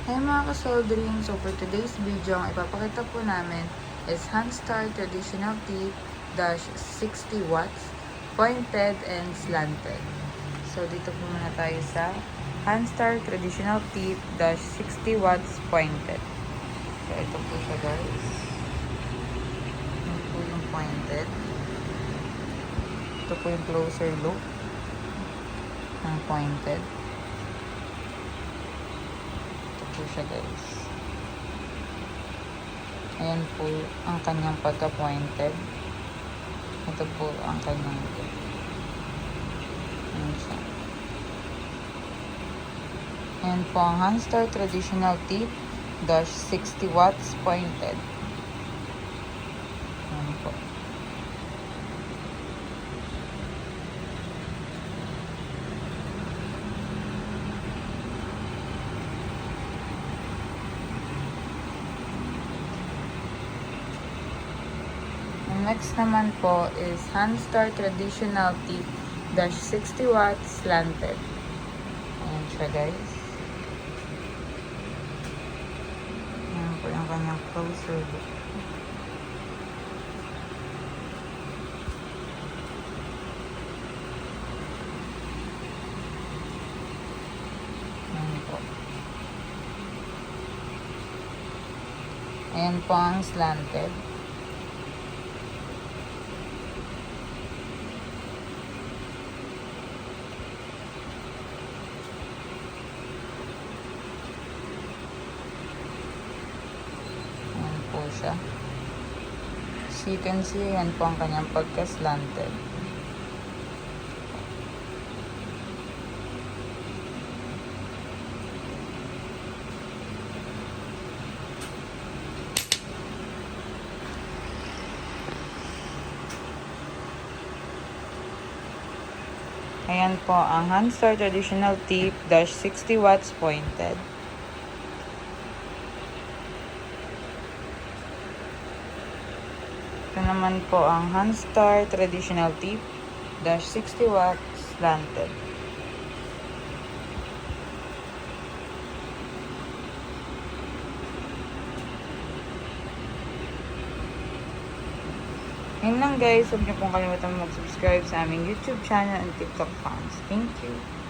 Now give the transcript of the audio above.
Hey mga kasoldering, so for today's video, ang ipapakita po namin is Handstar Traditional Tip dash 60 watts, pointed and slanted. So dito po muna tayo sa Handstar Traditional Tip dash 60 watts, pointed. So ito po siya guys. Ito po yung pointed. Ito po yung closer look ng pointed. Po siya guys. Ayan po ang kanyang pagka-pointed. Ito po ang kanyang ayan siya. Ayan po ang Handstar Traditional Tip dash 60 watts, pointed. Ayan po. Next naman po is Handstar Traditional Tip dash 60 watts, slanted. Ayan siya guys. Ayan po yung kanyang closer look. Ayan po. Ayan po ang slanted. Po siya. As you can see, yan po ang kanyang pagka-slanted. Ayan po ang Handstar Traditional Tip dash 60 watts, pointed. Ito naman po ang Handstar Traditional Tip dash 60 watts, slanted. Yun lang guys, huwag niyo pong kalimutan mag-subscribe sa aming YouTube channel and TikTok accounts. Thank you!